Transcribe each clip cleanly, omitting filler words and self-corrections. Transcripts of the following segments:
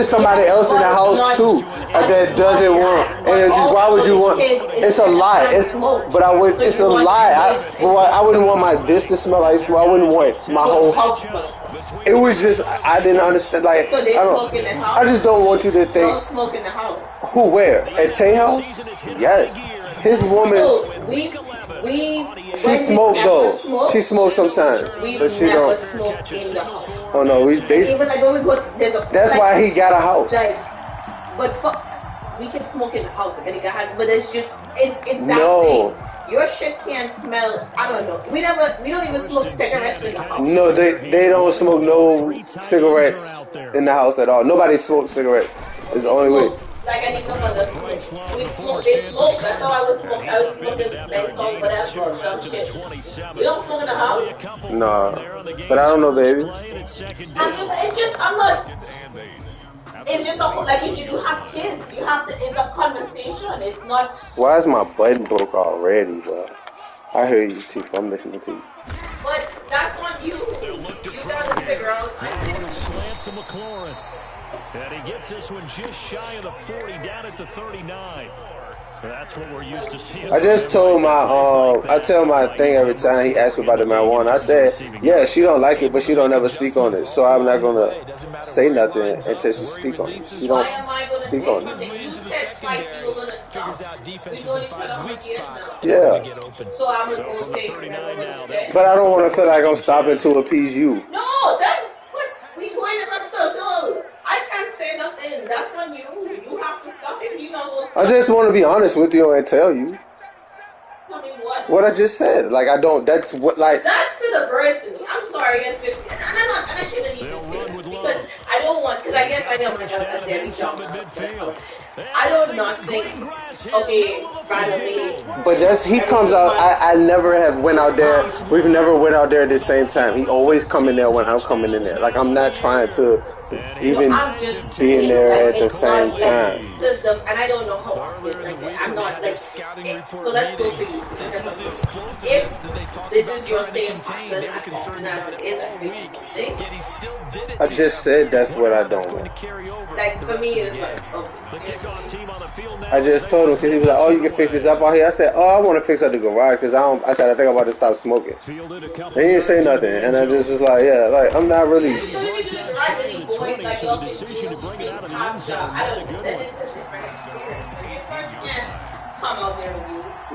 somebody else in the house too that doesn't want, and it's just, why would you want? It's a lie. But I would. It's a lie. I wouldn't want my dish to smell like smoke. I wouldn't want my whole. It was just I didn't understand. Like So they smoke in the house. I just don't want you to think. Don't smoke in the house. Who? Where? At Tay house? Yes. His woman. So she smoked though. She smoked sometimes, but she don't. Smoke in the house. Oh no, even like when we go, there's a. That's like, why he got a house. But fuck, we can smoke in the house. Like any guy has, but it's that no. thing. Your shit can't smell. I don't know. We don't even smoke cigarettes in the house. No, they don't smoke no cigarettes in the house at all. Nobody smokes cigarettes. It's the only way. Like I need someone to smoke. We smoke. They smoke. That's how I was smoking. I was smoking menthol, whatever, dumb shit. You don't smoke in the house? No, but I don't know, baby. I'm not. It's just like if you have kids, you have to. It's a conversation. It's not. Why is my button broke already, bro? I hear you, Chief. I'm listening to you. But that's on you. You gotta figure out. Slant to McLaurin, and he gets this one just shy of the 40, down at the 39. That's what we're used to seeing. I just told I tell my thing every time he asks me about the marijuana. I said, yeah, she don't like it, but she don't ever speak on it. So I'm not gonna say nothing until she speak on it. She don't speak on it. Yeah. So I'm gonna say. But I don't want to feel like I'm stopping to appease you. No, that's what we going in a circle. I can't say nothing. That's on you. You have to stop it. You know. I just want to be honest with you and tell you. Tell me what? What I just said. Like I don't. That's what. Like. That's to the person. I'm sorry, and I shouldn't even say that because I don't want. Because I guess I know myself as every job. I do not think. Okay, randomly. But he comes out. I never have went out there. We've never went out there at the same time. He always come in there when I'm coming in there. Like I'm not trying to even be in there at the same time. And I don't know how often. Like I'm not like. So let's go for you. If this is your same process as often as it is, I just said that's what I don't want. Like for me, it's like I just told him because he was like, "Oh, you can fix this up out here." I said, "Oh, I want to fix up the garage because I said I think I'm about to stop smoking." He didn't say nothing, and I just was like, "Yeah, like I'm not really."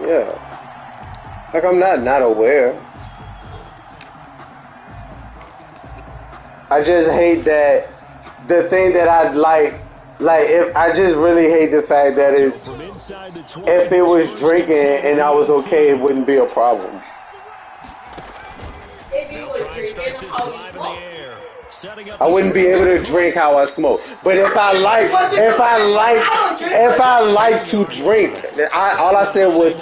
Yeah, like I'm not aware. I just hate that the thing that I like if I just really hate the fact that if it was drinking and I was okay, it wouldn't be a problem. If you were drinking how you smoke, I wouldn't be able to drink how I smoke. But if I like to drink, all I said was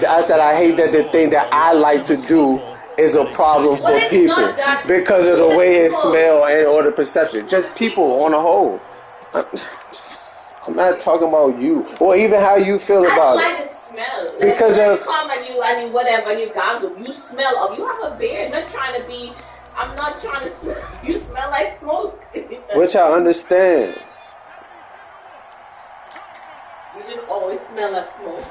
I said I hate that the thing that I like to do is a problem for people because of the way it smells or the perception. Just people on a whole. I'm not talking about you or even how you feel about it. The smell. Because you come and you whatever and you goggle, you smell. You have a beard. I'm not trying to smell. You smell like smoke. Which I understand. You didn't always smell like smoke.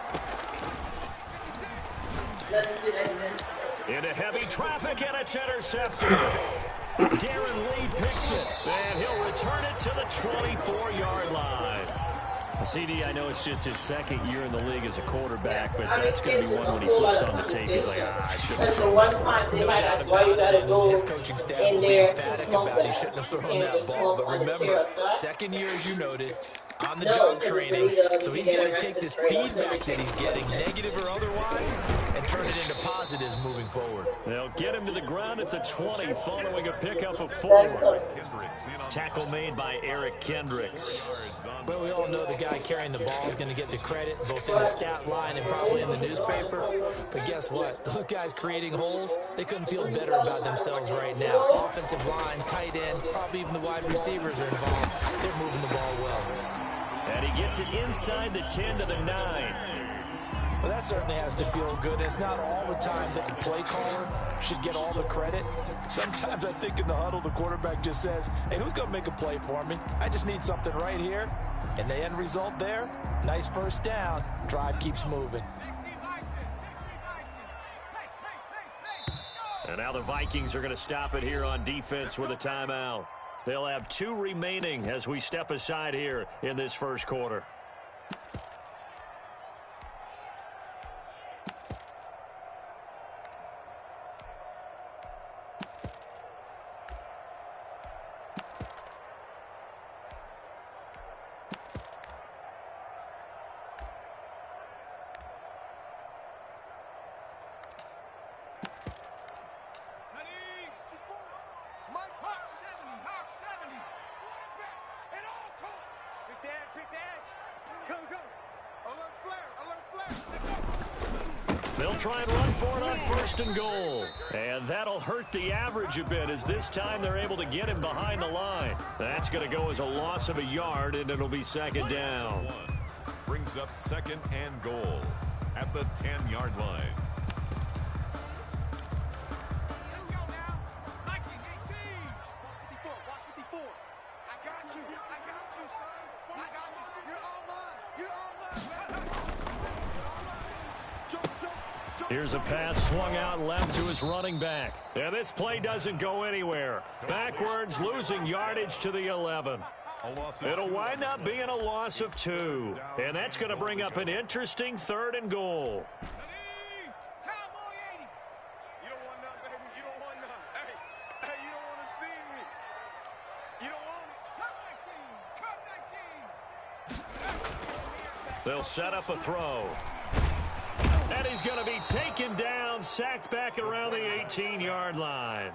Into heavy traffic and it's intercepted. Darren Lee picks it, and he'll return it to the 24-yard line. CD, I know it's just his second year in the league as a quarterback, but that's going to be one when he flips on the tape. He's like, I should have. That's the one time they might ask why you got to go in there to smoke that. He shouldn't have thrown that ball, but remember, second year, as you noted, on the job training, so he's got to take this feedback that he's getting, negative or otherwise, and turn it into positives moving forward. They'll get him to the ground at the 20 following a pickup of 4. Tackle made by Eric Kendricks. Well, we all know the guy carrying the ball is going to get the credit, both in the stat line and probably in the newspaper. But guess what? Those guys creating holes, they couldn't feel better about themselves right now. Offensive line, tight end, probably even the wide receivers are involved. They're moving the ball well. And he gets it inside the 10 to the 9. Well, that certainly has to feel good. It's not all the time that the play caller should get all the credit. Sometimes I think in the huddle, the quarterback just says, hey, who's going to make a play for me? I just need something right here. And the end result there, nice first down. Drive keeps moving. And now the Vikings are going to stop it here on defense with a timeout. They'll have 2 remaining as we step aside here in this first quarter. They'll try and run for it on 1st and goal. And that'll hurt the average a bit as this time they're able to get him behind the line. That's going to go as a loss of a yard, and it'll be 2nd down. Brings up 2nd and goal at the 10-yard line. Here's a pass swung out left to his running back. And this play doesn't go anywhere. Backwards, losing yardage to the 11. It'll wind up being a loss of 2. And that's going to bring up an interesting 3rd and goal. They'll set up a throw. And he's going to be taken down, sacked back around the 18-yard line.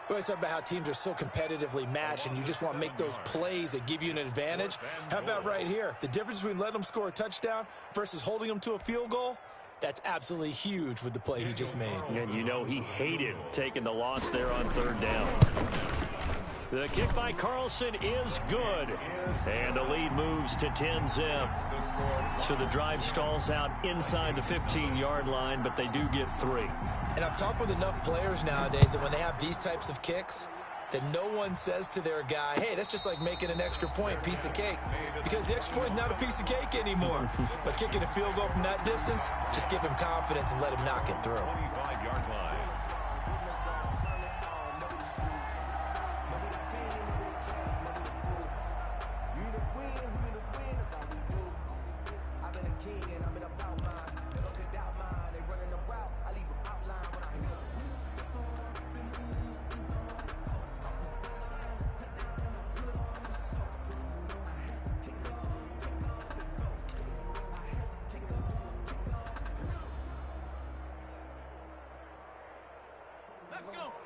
We always talk about how teams are so competitively matched, and you just want to make those plays that give you an advantage. How about right here? The difference between letting them score a touchdown versus holding them to a field goal, that's absolutely huge with the play he just made. And you know he hated taking the loss there on 3rd down. The kick by Carlson is good. And the lead moves to 10-zip. So the drive stalls out inside the 15-yard line, but they do get 3. And I've talked with enough players nowadays that when they have these types of kicks, that no one says to their guy, hey, that's just like making an extra point, piece of cake. Because the extra point is not a piece of cake anymore. But kicking a field goal from that distance, just give him confidence and let him knock it through. 25-yard line.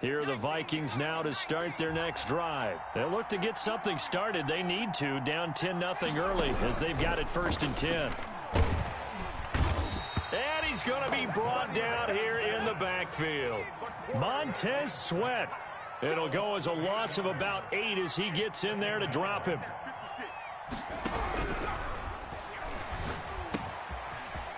Here are the Vikings now to start their next drive. They'll look to get something started. They need to, down 10-0 early as they've got it 1st and 10. And he's going to be brought down here in the backfield. Montez Sweat. It'll go as a loss of about 8 as he gets in there to drop him.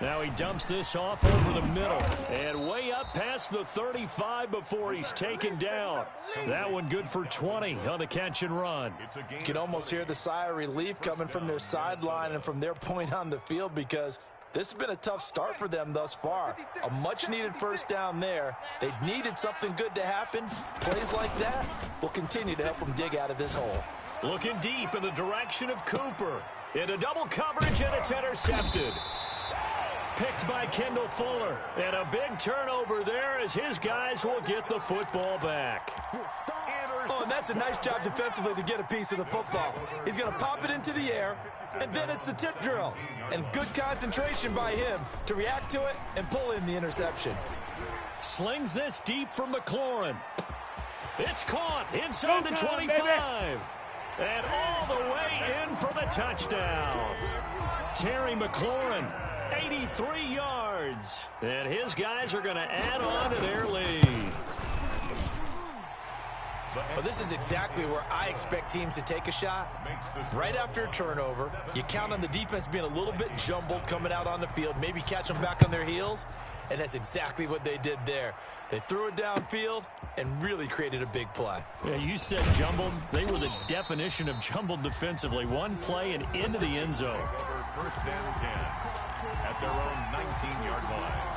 Now he dumps this off over the middle and way up past the 35 before he's taken down. That one good for 20 on the catch and run. You can almost hear the sigh of relief coming from their sideline and from their point on the field because this has been a tough start for them thus far. A much-needed 1st down there. They needed something good to happen. Plays like that will continue to help them dig out of this hole. Looking deep in the direction of Cooper. Into double coverage, and it's intercepted. Picked by Kendall Fuller. And a big turnover there as his guys will get the football back. Oh, and that's a nice job defensively to get a piece of the football. He's going to pop it into the air, and then it's the tip drill. And good concentration by him to react to it and pull in the interception. Slings this deep from McLaurin. It's caught inside the 25. And all the way in for the touchdown. Terry McLaurin, 83 yards. And his guys are going to add on to their lead. Well, this is exactly where I expect teams to take a shot. Right after a turnover, you count on the defense being a little bit jumbled coming out on the field, maybe catch them back on their heels, and that's exactly what they did there. They threw it downfield and really created a big play. Yeah, you said jumbled. They were the definition of jumbled defensively. One play and into the end zone. First and 10 at their own 19-yard line.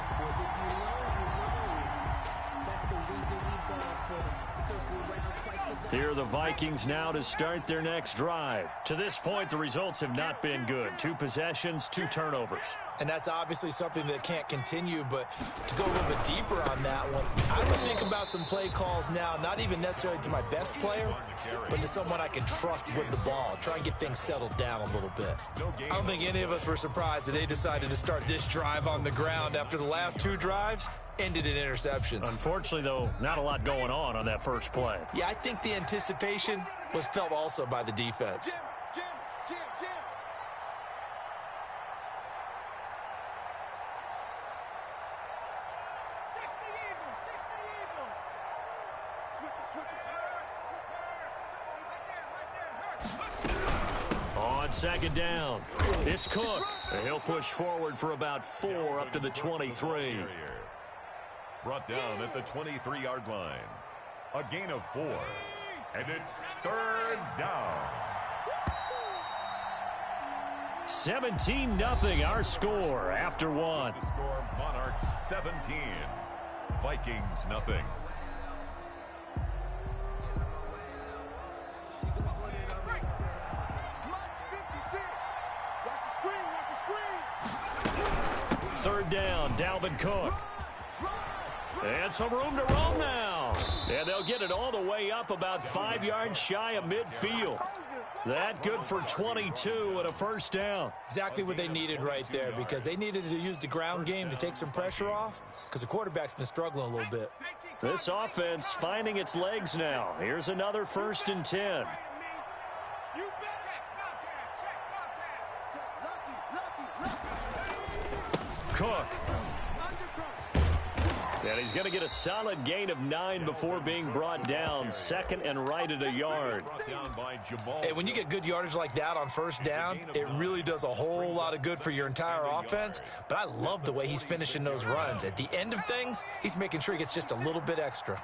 Here are the Vikings now to start their next drive. To this point, the results have not been good. 2 possessions, 2 turnovers. And that's obviously something that can't continue, but to go a little bit deeper on that one, I would think about some play calls now, not even necessarily to my best player, but to someone I can trust with the ball. Try and get things settled down a little bit. I don't think any of us were surprised that they decided to start this drive on the ground after the last 2 drives ended in interceptions. Unfortunately, though, not a lot going on that first play. Yeah, I think the anticipation was felt also by the defense. On second down, it's Cook. He'll push forward for about 4 up to the 23. Brought down at the 23-yard line. A gain of 4. And it's 3rd down. 17-0 our score after 1. The score, Monarchs 17. Vikings nothing. Third down, Dalvin Cook. And some room to roam now. And they'll get it all the way up about 5 yards shy of midfield. That good for 22 and a first down. Exactly what they needed right there, because they needed to use the ground game to take some pressure off, because the quarterback's been struggling a little bit. This offense finding its legs now. Here's another 1st and 10. Cook. And he's going to get a solid gain of 9 before being brought down. 2nd and right at a yard. Hey, when you get good yardage like that on first down, it really does a whole lot of good for your entire offense. But I love the way he's finishing those runs. At the end of things, he's making sure he gets just a little bit extra.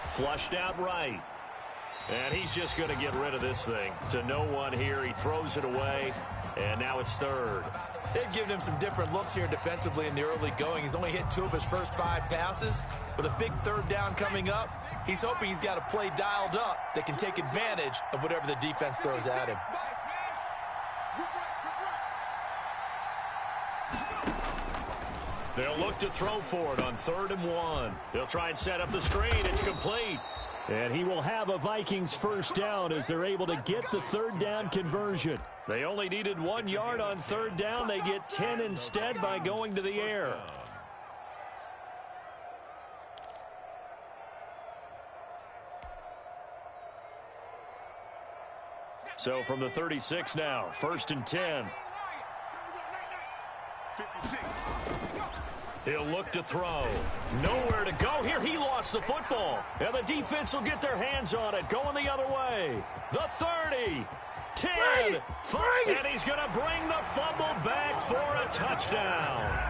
Flushed out right. And he's just going to get rid of this thing. To no one here. He throws it away. And now it's 3rd. They've given him some different looks here defensively in the early going. He's only hit 2 of his first 5 passes. With a big 3rd down coming up, he's hoping he's got a play dialed up that can take advantage of whatever the defense throws at him. They'll look to throw for it on 3rd and 1. They'll try and set up the screen. It's complete. And he will have a Vikings first down as they're able to get the 3rd down conversion. They only needed 1 yard on 3rd down. They get 10 instead by going to the air. So from the 36 now, 1st and 10. He'll look to throw. Nowhere to go here. He lost the football. And the defense will get their hands on it. Going the other way. The 30. 10. 5. And he's going to bring the fumble back for a touchdown.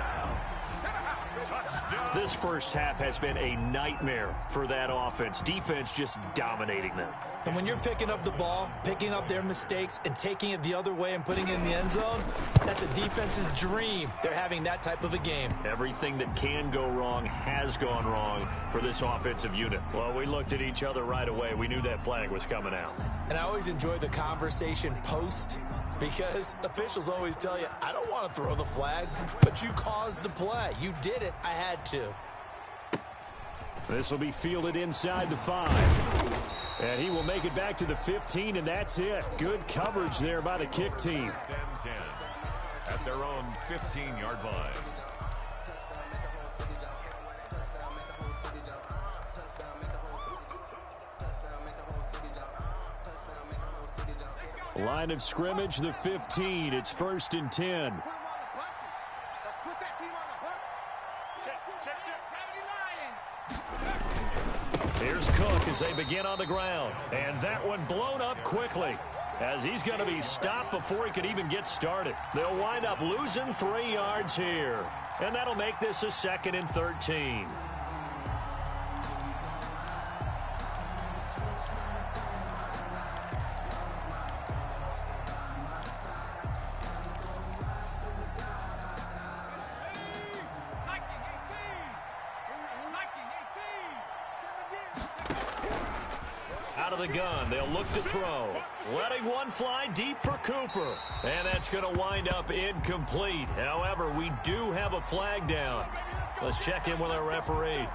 This first half has been a nightmare for that offense. Defense just dominating them. And when you're picking up the ball, picking up their mistakes, and taking it the other way and putting it in the end zone, that's a defense's dream. They're having that type of a game. Everything that can go wrong has gone wrong for this offensive unit. Well, we looked at each other right away. We knew that flag was coming out. And I always enjoy the conversation post, because officials always tell you, I don't want to throw the flag, but you caused the play. You did it. I had to. This will be fielded inside the 5. And he will make it back to the 15, and that's it. Good coverage there by the kick team. 10 at their own 15-yard line. Line of scrimmage, the 15. It's 1st and 10. Here's Cook as they begin on the ground. And that one blown up quickly, as he's going to be stopped before he could even get started. They'll wind up losing 3 yards here. And that'll make this a 2nd and 13. Out of the gun, they'll look to throw. Letting one fly deep for Cooper. And that's going to wind up incomplete. However, we do have a flag down. Let's check in with our referee.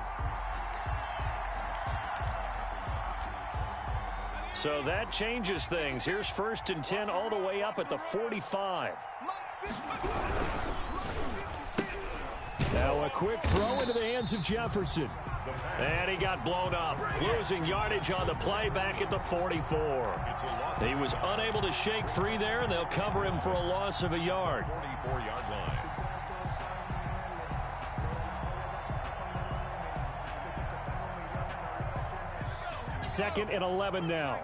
So that changes things. Here's 1st and 10 all the way up at the 45. Now a quick throw into the hands of Jefferson. And he got blown up, losing yardage on the play back at the 44. He was unable to shake free there, and they'll cover him for a loss of a yard. 44-yard line. Second and 11 now.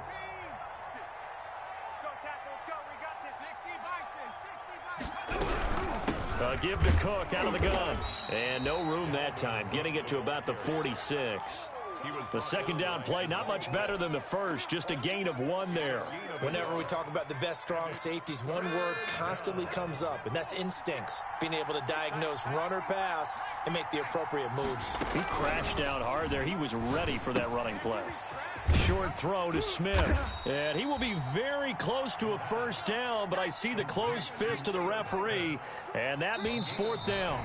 Give to Cook out of the gun. And no room that time, getting it to about the 46. The 2nd down play, not much better than the first, just a gain of 1 there. Whenever we talk about the best strong safeties, one word constantly comes up, and that's instincts. Being able to diagnose run or pass and make the appropriate moves. He crashed down hard there. He was ready for that running play. Short throw to Smith. And he will be very close to a 1st down, but I see the closed fist of the referee, and that means 4th down.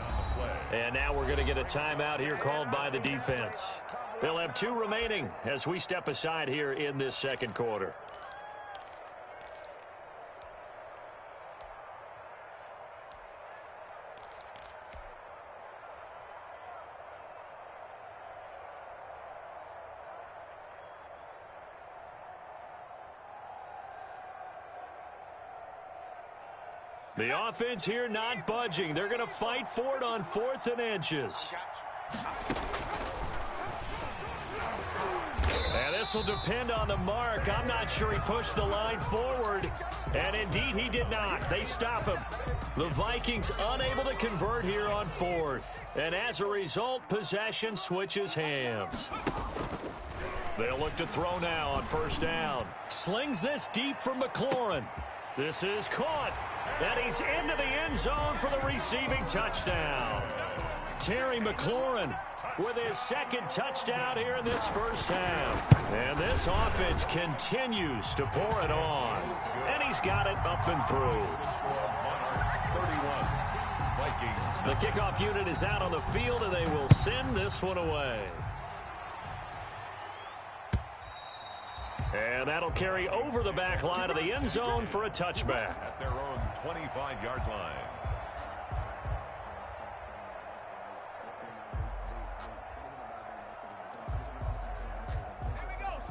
And now we're going to get a timeout here called by the defense. They'll have 2 remaining as we step aside here in this 2nd quarter. The offense here not budging. They're going to fight for it on 4th and inches. And this will depend on the mark. I'm not sure he pushed the line forward. And indeed, he did not. They stop him. The Vikings unable to convert here on 4th. And as a result, possession switches hands. They'll look to throw now on 1st down. Slings this deep from McLaurin. This is caught. And he's into the end zone for the receiving touchdown. Terry McLaurin with his 2nd touchdown here in this 1st half. And this offense continues to pour it on. And he's got it up and through. 31. Vikings. The kickoff unit is out on the field, and they will send this one away. And that'll carry over the back line of the end zone for a touchback. At their own 25-yard line.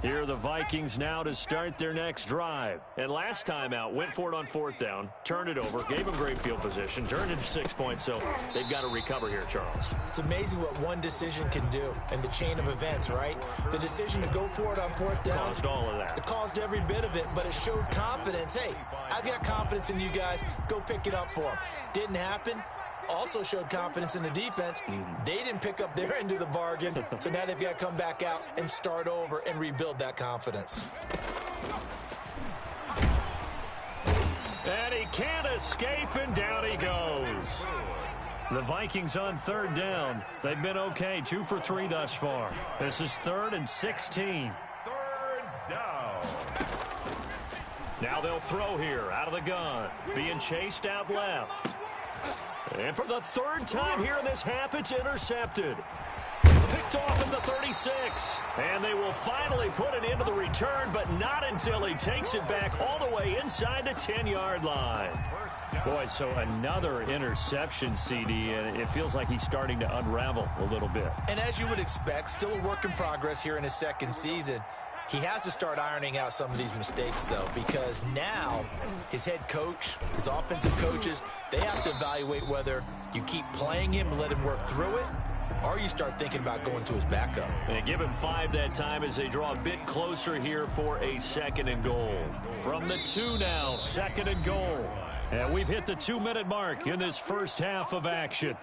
Here are the Vikings now to start their next drive. And last time out, went for it on 4th down, turned it over, gave them great field position, turned it to 6 points, so they've got to recover here, Charles. It's amazing what one decision can do in the chain of events, right? The decision to go for it on 4th down. Caused all of that. It caused every bit of it, but it showed confidence. Hey, I've got confidence in you guys. Go pick it up for them. Didn't happen. Also showed confidence in the defense. They didn't pick up their end of the bargain, so now they've got to come back out and start over and rebuild that confidence. And he can't escape, and down he goes. The Vikings on 3rd down. They've been okay, 2 for 3 thus far. This is 3rd and 16. 3rd down. Now they'll throw here out of the gun, being chased out left. And for the 3rd time here in this half, it's intercepted. Picked off at the 36. And they will finally put it into the return, but not until he takes it back all the way inside the 10-yard line. Boy, so another interception, CD, and it feels like he's starting to unravel a little bit. And as you would expect, still a work in progress here in his 2nd season. He has to start ironing out some of these mistakes, though, because now his head coach, his offensive coaches, they have to evaluate whether you keep playing him and let him work through it, or you start thinking about going to his backup. And give him 5 that time as they draw a bit closer here for a 2nd and goal. From the 2 now, 2nd and goal. And we've hit the 2-minute mark in this first half of action.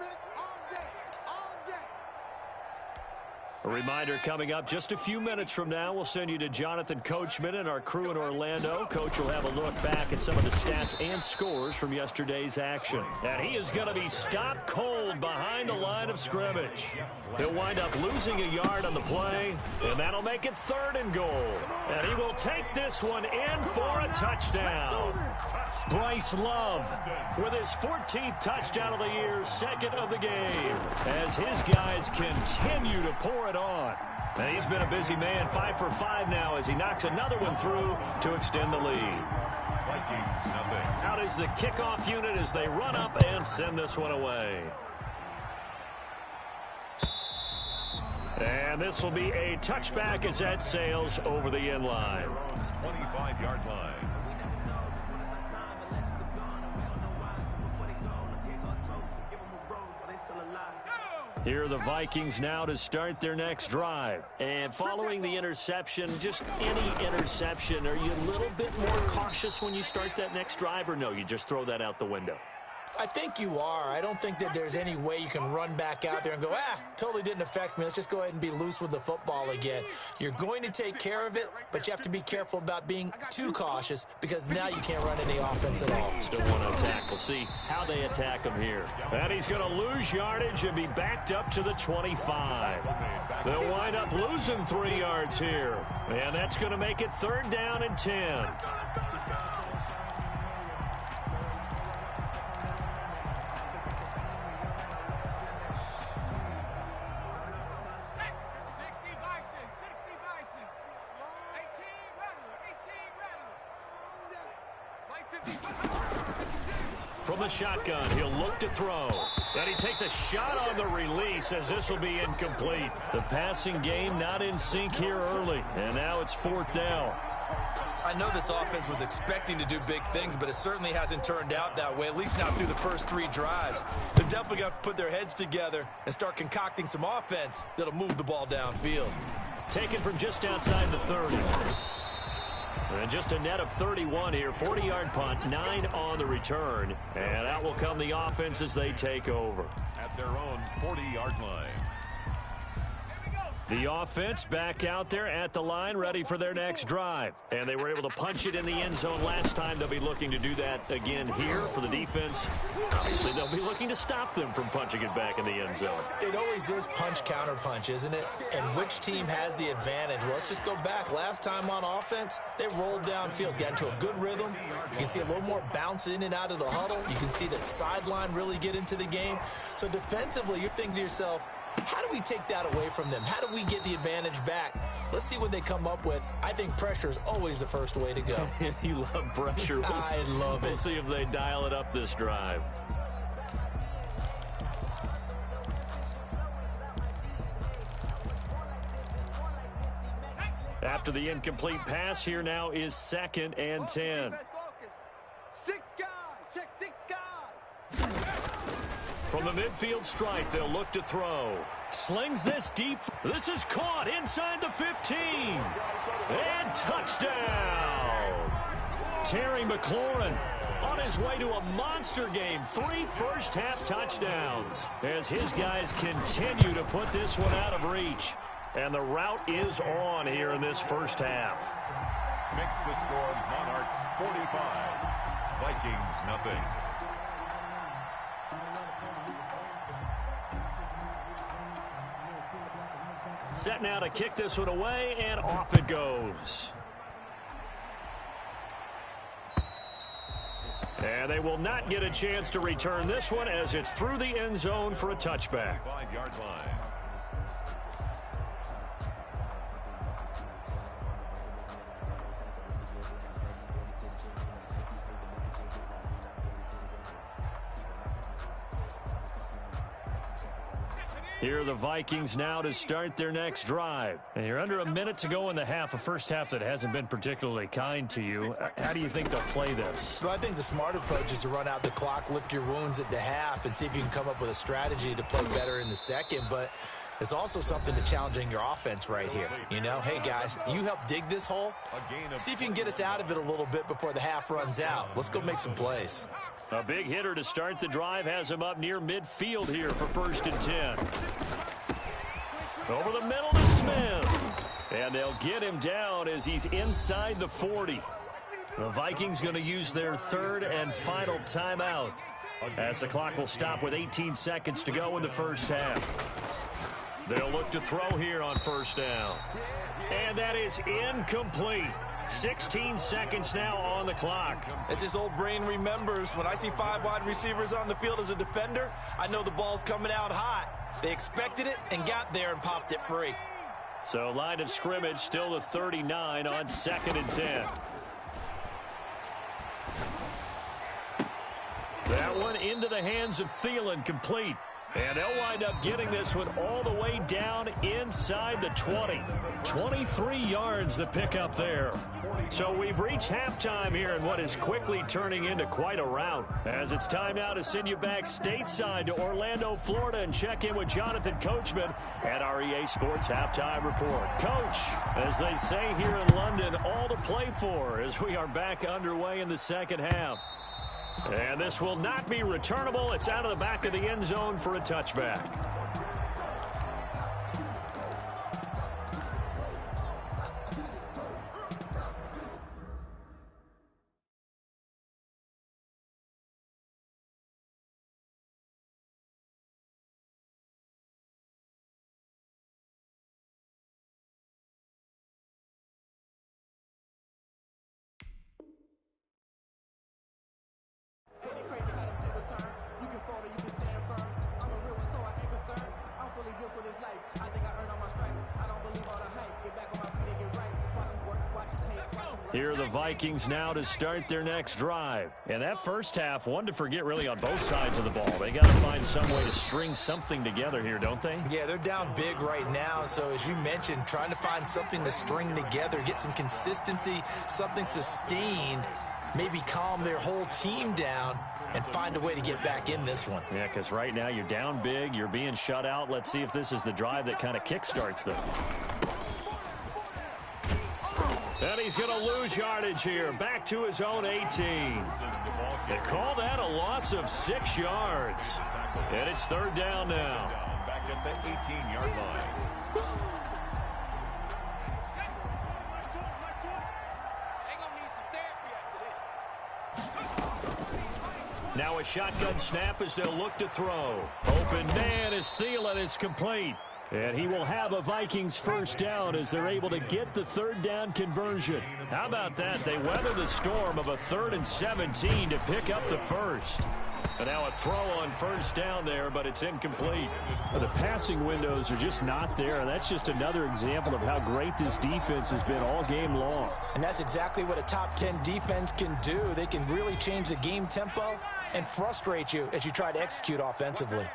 A reminder coming up just a few minutes from now, we'll send you to Jonathan Coachman and our crew in Orlando. Coach will have a look back at some of the stats and scores from yesterday's action. And he is going to be stopped cold behind the line of scrimmage. He'll wind up losing a yard on the play, and that'll make it 3rd and goal. And he will take this one in for a touchdown. Bryce Love with his 14th touchdown of the year, 2nd of the game, as his guys continue to pour it on. And he's been a busy man, 5 for 5 now as he knocks another one through to extend the lead. Vikings, nothing. Out is the kickoff unit as they run up and send this one away. And this will be a touchback as that sails over the end line. 25-yard line. Here are the Vikings now to start their next drive. And following the interception, just any interception, are you a little bit more cautious when you start that next drive, or no, you just throw that out the window? I think you are. I don't think that there's any way you can run back out there and go, totally didn't affect me. Let's just go ahead and be loose with the football again. You're going to take care of it, but you have to be careful about being too cautious because now you can't run any offense at all. Still want to attack. We'll see how they attack him here. And he's going to lose yardage and be backed up to the 25. They'll wind up losing 3 yards here. And that's going to make it 3rd down and 10. From the shotgun, he'll look to throw. And he takes a shot on the release as this will be incomplete. The passing game not in sync here early. And now it's 4th down. I know this offense was expecting to do big things, but it certainly hasn't turned out that way, at least not through the first 3 drives. They're definitely going to have to put their heads together and start concocting some offense that'll move the ball downfield. Taken from just outside the 30. And just a net of 31 here, 40-yard punt, 9 on the return. And out will come the offense as they take over. At their own 40-yard line. The offense back out there at the line, ready for their next drive. And they were able to punch it in the end zone last time. They'll be looking to do that again here for the defense. Obviously, they'll be looking to stop them from punching it back in the end zone. It always is punch, counter punch, isn't it? And which team has the advantage? Well, let's just go back. Last time on offense, they rolled downfield, got into a good rhythm. You can see a little more bounce in and out of the huddle. You can see the sideline really get into the game. So defensively, you're thinking to yourself, how do we take that away from them? How do we get the advantage back? Let's see what they come up with. I think pressure is always the first way to go. You love pressure. I love it. We'll see if they dial it up this drive. After the incomplete pass, here now is 2nd and 10. 6 guys. Check 6 guys. From the midfield stripe, they'll look to throw. Slings this deep. This is caught inside the 15. And touchdown. Terry McLaurin on his way to a monster game. 3 first-half touchdowns as his guys continue to put this one out of reach. And the route is on here in this first half. Makes the score Monarchs 45. Vikings nothing. Set now to kick this one away, and off it goes. And they will not get a chance to return this one as it's through the end zone for a touchback. 5-yard line. Here are the Vikings now to start their next drive. And you're under a minute to go in the half, a first half that hasn't been particularly kind to you. How do you think they'll play this? Well, I think the smart approach is to run out the clock, lick your wounds at the half, and see if you can come up with a strategy to play better in the second. But there's also something to challenging your offense right here. You know, hey, guys, you help dig this hole. See if you can get us out of it a little bit before the half runs out. Let's go make some plays. A big hitter to start the drive has him up near midfield here for 1st and 10. Over the middle to Smith. And they'll get him down as he's inside the 40. The Vikings going to use their 3rd and final timeout as the clock will stop with 18 seconds to go in the first half. They'll look to throw here on 1st down. And that is incomplete. 16 seconds now on the clock. As his old brain remembers, when I see 5 wide receivers on the field as a defender, I know the ball's coming out hot. They expected it and got there and popped it free. So line of scrimmage still the 39 on 2nd and 10. That one into the hands of Thielen, complete. And they'll wind up getting this one all the way down inside the 20. 23 yards the pickup there. So we've reached halftime here in what is quickly turning into quite a rout. As it's time now to send you back stateside to Orlando, Florida, and check in with Jonathan Coachman at our EA Sports Halftime Report. Coach, as they say here in London, all to play for as we are back underway in the second half. And this will not be returnable. It's out of the back of the end zone for a touchback. Here are the Vikings now to start their next drive. And that first half, one to forget really on both sides of the ball. They got to find some way to string something together here, don't they? Yeah, they're down big right now. So as you mentioned, trying to find something to string together, get some consistency, something sustained, maybe calm their whole team down and find a way to get back in this one. Yeah, because right now you're down big, you're being shut out. Let's see if this is the drive that kind of kickstarts them. And he's going to lose yardage here. Back to his own 18. They call that a loss of 6 yards. And it's 3rd down now. Back at the 18-yard line. Now a shotgun snap as they'll look to throw. Open man is Thielen. It's complete. And he will have a Vikings 1st down as they're able to get the 3rd down conversion. How about that? They weather the storm of a 3rd and 17 to pick up the 1st. And now a throw on 1st down there, but it's incomplete. The passing windows are just not there. And that's just another example of how great this defense has been all game long. And that's exactly what a top 10 defense can do. They can really change the game tempo and frustrate you as you try to execute offensively.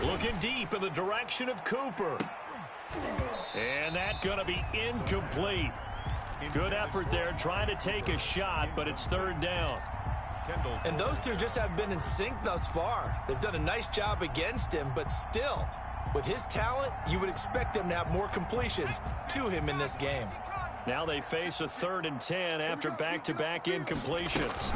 Looking deep in the direction of Cooper. And that's going to be incomplete. Good effort there trying to take a shot, but it's 3rd down. And those two just haven't been in sync thus far. They've done a nice job against him, but still, with his talent, you would expect them to have more completions to him in this game. Now they face a 3rd and 10 after back-to-back incompletions.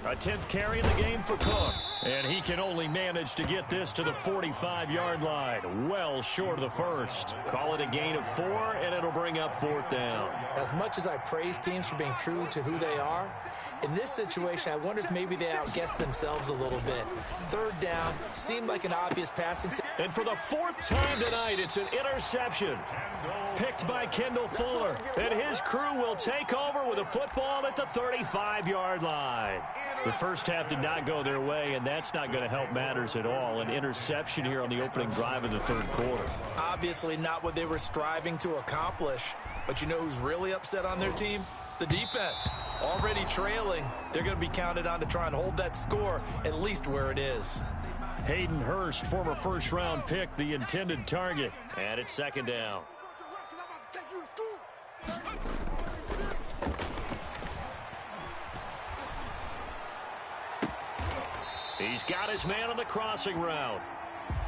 A 10th carry in the game for Cook. And he can only manage to get this to the 45-yard line. Well short of the 1st. Call it a gain of 4, and it'll bring up 4th down. As much as I praise teams for being true to who they are, in this situation, I wonder if maybe they outguessed themselves a little bit. 3rd down seemed like an obvious passing. And for the 4th time tonight, it's an interception. Picked by Kendall Fuller. And his crew will take over with a football at the 35-yard line. The first half did not go their way, and that's not going to help matters at all. An interception here on the opening drive of the 3rd quarter. Obviously not what they were striving to accomplish. But you know who's really upset on their team? The defense. Already trailing. They're going to be counted on to try and hold that score at least where it is. Hayden Hurst, former first-round pick, the intended target. And it's second down. He's got his man on the crossing route.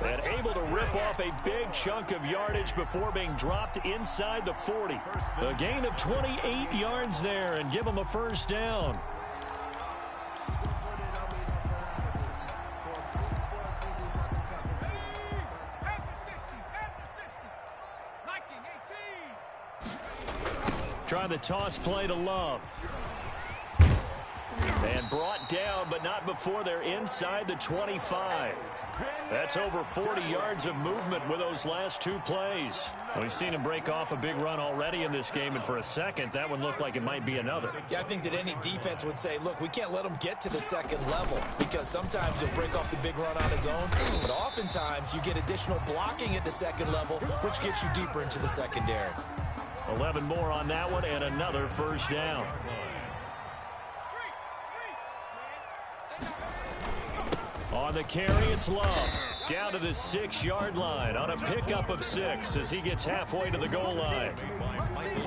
And able to rip off a big chunk of yardage before being dropped inside the 40. A gain of 28 yards there and give him a first down. Try the toss play to Love. And brought down, but not before they're inside the 25. That's over 40 yards of movement with those last two plays. We've seen him break off a big run already in this game, and for a second, that one looked like it might be another. Yeah, I think that any defense would say, look, we can't let him get to the second level, because sometimes he'll break off the big run on his own, but oftentimes you get additional blocking at the second level, which gets you deeper into the secondary. 11 more on that one, and another first down. On the carry, it's Love. Down to the 6-yard line on a pickup of 6 as he gets halfway to the goal line.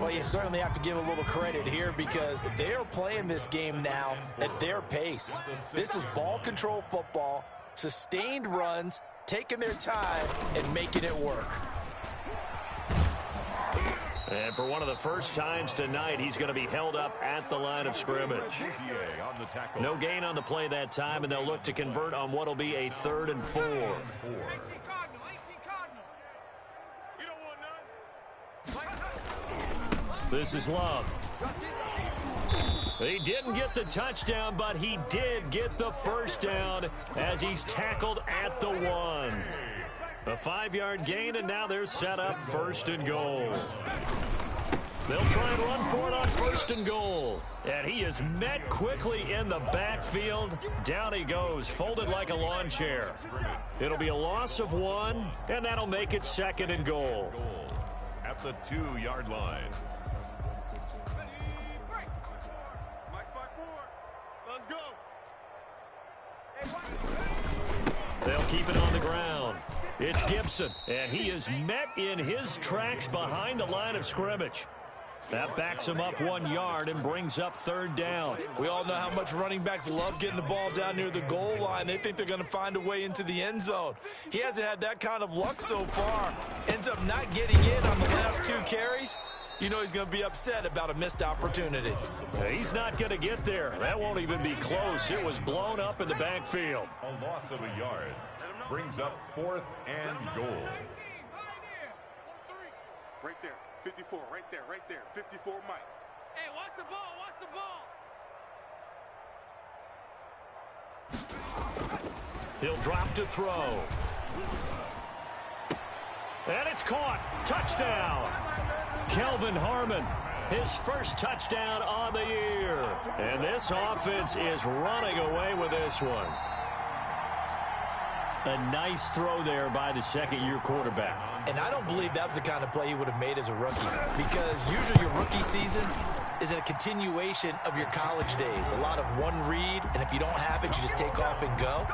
Well, you certainly have to give a little credit here because they are playing this game now at their pace. This is ball control football, sustained runs, taking their time, and making it work. And for one of the first times tonight, he's going to be held up at the line of scrimmage. No gain on the play that time, and they'll look to convert on what will be a 3rd and 4. This is Love. He didn't get the touchdown, but he did get the first down as he's tackled at the 1. A 5-yard gain, and now they're set up 1st and goal. They'll try and run for it on 1st and goal. And he is met quickly in the backfield. Down he goes, folded like a lawn chair. It'll be a loss of 1, and that'll make it 2nd and goal. At the 2-yard line. Let's go. They'll keep it on the ground. It's Gibson, and he is met in his tracks behind the line of scrimmage. That backs him up 1 yard and brings up 3rd down. We all know how much running backs love getting the ball down near the goal line. They think they're going to find a way into the end zone. He hasn't had that kind of luck so far. Ends up not getting in on the last 2 carries. You know he's going to be upset about a missed opportunity. He's not going to get there. That won't even be close. It was blown up in the backfield. A loss of a yard brings up 4th and goal. Right there. 54, right there. 54, Mike. Hey, watch the ball. He'll drop to throw. And it's caught. Touchdown. Kelvin Harmon, his first touchdown on the year. And this offense is running away with this one. A nice throw there by the 2nd-year quarterback. And I don't believe that was the kind of play he would have made as a rookie, because usually your rookie season is a continuation of your college days. A lot of one read, and if you don't have it, you just take off and go.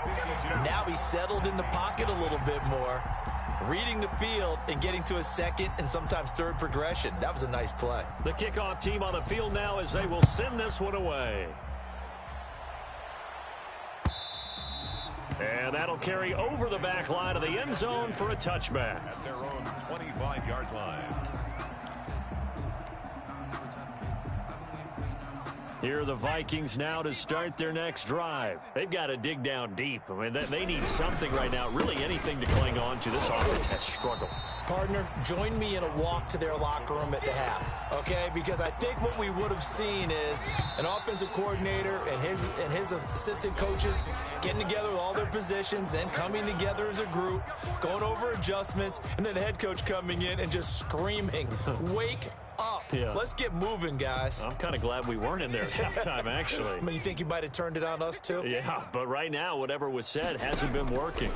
Now he's settled in the pocket a little bit more, reading the field and getting to a 2nd and sometimes 3rd progression. That was a nice play. The kickoff team on the field now as they will send this one away. And that'll carry over the back line of the end zone for a touchback. At their own 25-yard line. Here are the Vikings now to start their next drive. They've got to dig down deep. I mean, they need something right now, really anything to cling on to. This offense has struggled. Partner, join me in a walk to their locker room at the half, okay? Because I think what we would have seen is an offensive coordinator and his assistant coaches getting together with all their positions, then coming together as a group, going over adjustments, and then the head coach coming in and just screaming, wake up. Yeah. Let's get moving, guys. I'm kind of glad we weren't in there at halftime, actually. I mean, you think you might have turned it on us, too? Yeah, but right now, whatever was said hasn't been working.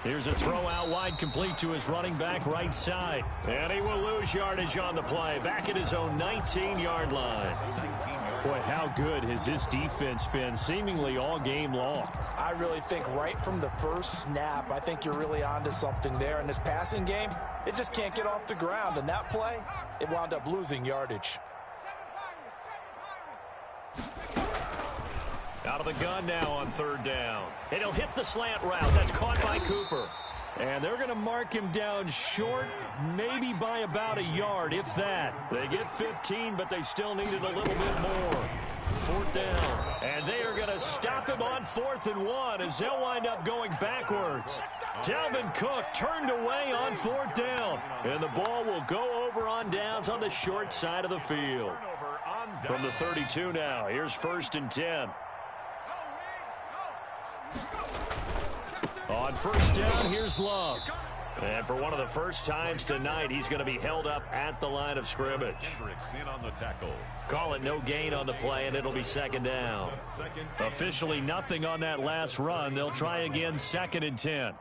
Here's a throw out wide, complete to his running back right side. And he will lose yardage on the play, back at his own 19-yard line. Boy, how good has this defense been seemingly all game long? I really think right from the first snap, I think you're really onto something there. In this passing game, it just can't get off the ground. And that play, it wound up losing yardage. Out of the gun now on third down. And he'll hit the slant route. That's caught by Cooper. And they're going to mark him down short, maybe by about a yard, if that. They get 15, but they still needed a little bit more. Fourth down. And they are going to stop him on 4th and 1 as they'll wind up going backwards. Dalvin Cook turned away on 4th down. And the ball will go over on downs on the short side of the field. From the 32 now, here's 1st and 10. On 1st down, here's Love. And for one of the first times tonight, he's going to be held up at the line of scrimmage. In on the tackle. Call it no gain on the play, and it'll be 2nd down. Officially nothing on that last run. They'll try again 2nd and 10.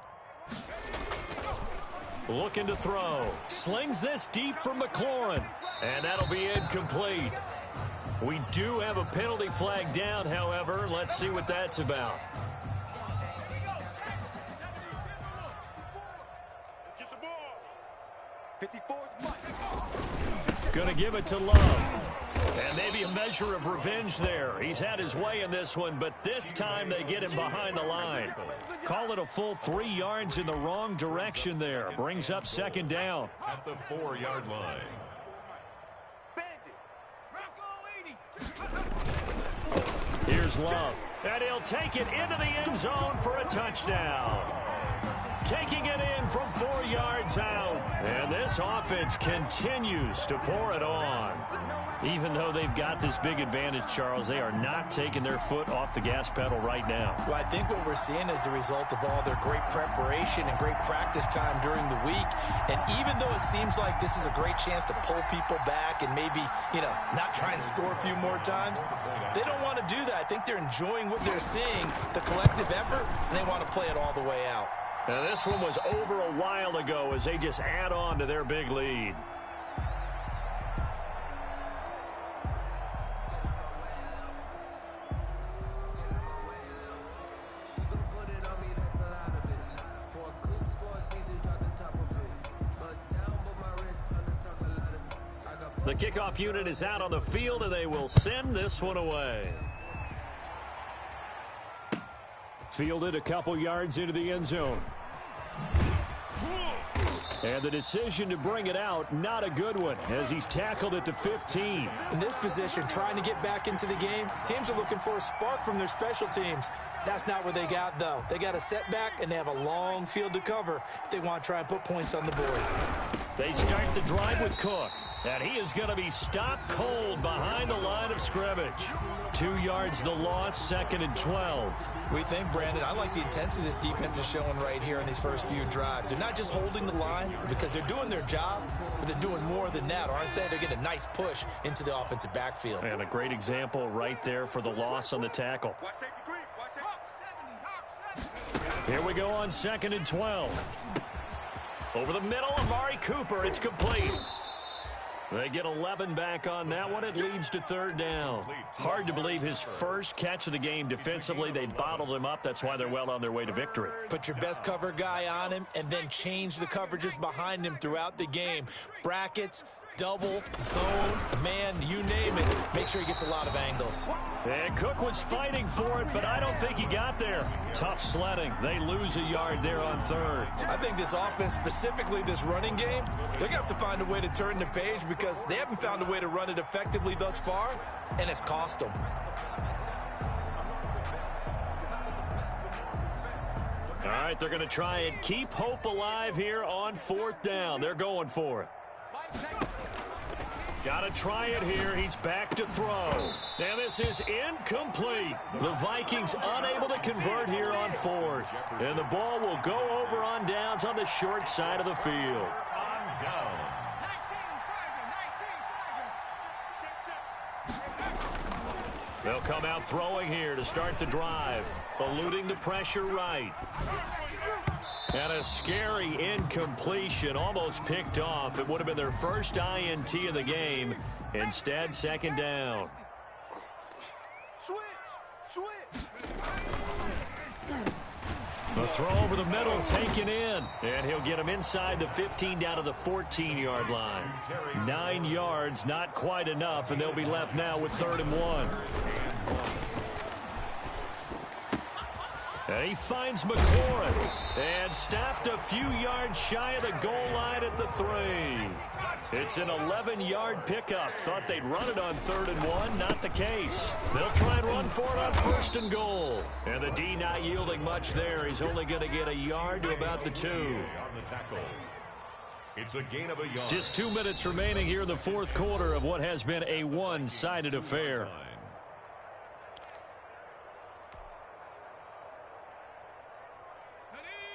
Looking to throw. Slings this deep for McLaurin. And that'll be incomplete. We do have a penalty flag down, however. Let's see what that's about. Going to give it to Love. And maybe a measure of revenge there. He's had his way in this one, but this time they get him behind the line. Call it a full 3 yards in the wrong direction there. Brings up 2nd down. At the 4-yard line. Here's Love. And he'll take it into the end zone for a touchdown. Taking it in from 4 yards out. And this offense continues to pour it on. Even though they've got this big advantage, Charles, they are not taking their foot off the gas pedal right now. Well, I think what we're seeing is the result of all their great preparation and great practice time during the week. And even though it seems like this is a great chance to pull people back and maybe, not try and score a few more times, they don't want to do that. I think they're enjoying what they're seeing, the collective effort, and they want to play it all the way out. Now, this one was over a while ago as they just add on to their big lead. The kickoff unit is out on the field, and they will send this one away. Fielded a couple yards into the end zone. And the decision to bring it out, not a good one, as he's tackled at the 15. In this position, trying to get back into the game, teams are looking for a spark from their special teams. That's not what they got, though. They got a setback, and they have a long field to cover if they want to try and put points on the board. They start the drive with Cook, and he is going to be stopped cold behind the line of scrimmage. 2 yards the loss, 2nd and 12. We think, Brandon, I like the intensity this defense is showing right here in these first few drives. They're not just holding the line because they're doing their job, but they're doing more than that, aren't they? They're getting a nice push into the offensive backfield. And a great example right there for the loss on the tackle. Here we go on 2nd and 12. Over the middle, Amari Cooper, it's complete. They get 11 back on that one. It leads to 3rd down. Hard to believe his first catch of the game defensively. They bottled him up. That's why they're well on their way to victory. Put your best cover guy on him and then change the coverages behind him throughout the game. Brackets, double, zone, man, you name it. Make sure he gets a lot of angles. And Cook was fighting for it, but I don't think he got there. Tough sledding. They lose a yard there on 3rd. I think this offense, specifically this running game, they're going to have to find a way to turn the page because they haven't found a way to run it effectively thus far, and it's cost them. All right, they're going to try and keep hope alive here on 4th down. They're going for it. Got to try it here. He's back to throw. Now this is incomplete. The Vikings unable to convert here on 4th. And the ball will go over on downs on the short side of the field. On down. They'll come out throwing here to start the drive. Eluding the pressure right. And a scary incompletion, almost picked off. It would have been their first INT of the game. Instead, 2nd down. The throw over the middle taken in, and he'll get him inside the 15 down to the 14-yard line. 9 yards, not quite enough, and they'll be left now with 3rd and 1. And he finds McCoy and snapped a few yards shy of the goal line at the 3. It's an 11-yard pickup. Thought they'd run it on 3rd and 1. Not the case. They'll try and run for it on 1st and goal. And the D not yielding much there. He's only going to get a yard to about the 2. It's a gain of a yard. Just 2 minutes remaining here in the 4th quarter of what has been a one-sided affair.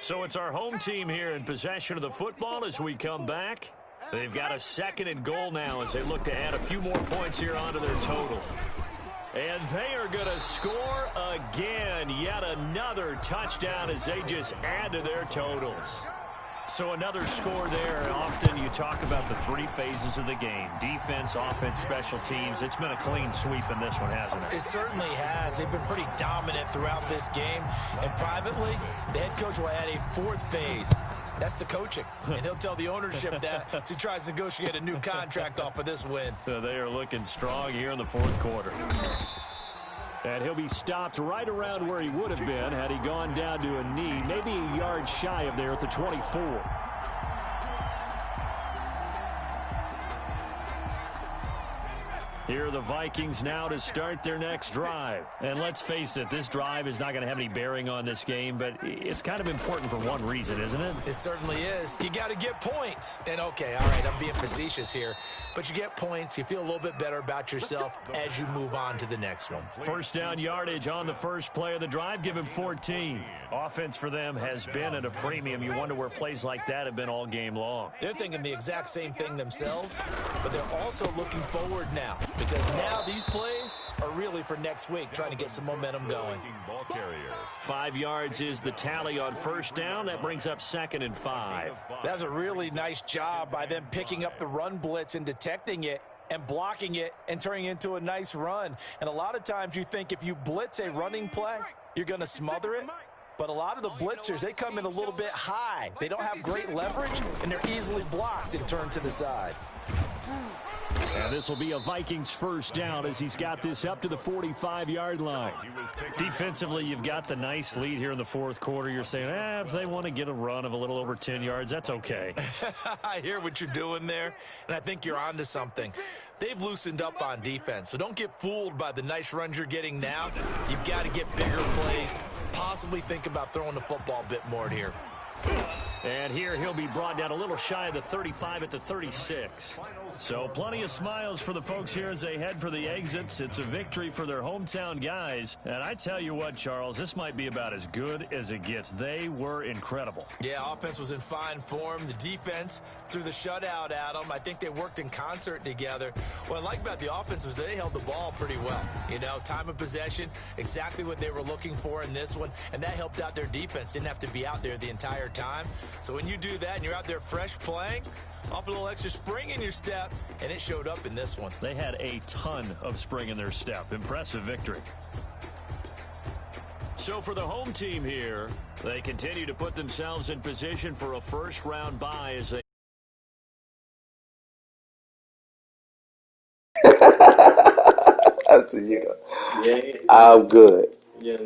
So it's our home team here in possession of the football as we come back. They've got a 2nd and goal now as they look to add a few more points here onto their total. And they are going to score again. Yet another touchdown as they just add to their totals. So another score there. Often you talk about the 3 phases of the game. Defense, offense, special teams. It's been a clean sweep in this one, hasn't it? It certainly has. They've been pretty dominant throughout this game. And privately, the head coach will add a 4th phase. That's the coaching. And he'll tell the ownership that as he tries to negotiate a new contract off of this win. They are looking strong here in the 4th quarter. And he'll be stopped right around where he would have been had he gone down to a knee, maybe a yard shy of there at the 24. Here are the Vikings now to start their next drive. And let's face it, this drive is not going to have any bearing on this game, but it's kind of important for one reason, isn't it? It certainly is. You got to get points. And, okay, all right, I'm being facetious here. But you get points, you feel a little bit better about yourself as you move on to the next one. 1st down yardage on the first play of the drive. Give him 14. Offense for them has been at a premium. You wonder where plays like that have been all game long. They're thinking the exact same thing themselves, but they're also looking forward now. Because now these plays are really for next week, trying to get some momentum going. 5 yards is the tally on 1st down. That brings up 2nd and 5. That's a really nice job by them picking up the run blitz and detecting it and blocking it and turning it into a nice run. And a lot of times you think if you blitz a running play, you're going to smother it. But a lot of the blitzers, they come in a little bit high. They don't have great leverage, and they're easily blocked and turned to the side. And this will be a Vikings 1st down as he's got this up to the 45-yard line. Defensively, you've got the nice lead here in the 4th quarter. You're saying, if they want to get a run of a little over 10 yards, that's okay. I hear what you're doing there, and I think you're onto something. They've loosened up on defense, so don't get fooled by the nice runs you're getting now. You've got to get bigger plays, possibly think about throwing the football a bit more here. And here he'll be brought down a little shy of the 35 at the 36. So plenty of smiles for the folks here as they head for the exits. It's a victory for their hometown guys. And I tell you what, Charles, this might be about as good as it gets. They were incredible. Yeah, offense was in fine form. The defense threw the shutout at them. I think they worked in concert together. What I like about the offense was they held the ball pretty well. You know, time of possession, exactly what they were looking for in this one. And that helped out their defense. Didn't have to be out there the entire time. So when you do that and you're out there fresh playing, off a little extra spring in your step, and it showed up in this one. They had a ton of spring in their step. Impressive victory. So for the home team here, they continue to put themselves in position for a first-round bye as they... That's a, you know, I'm good. Yeah,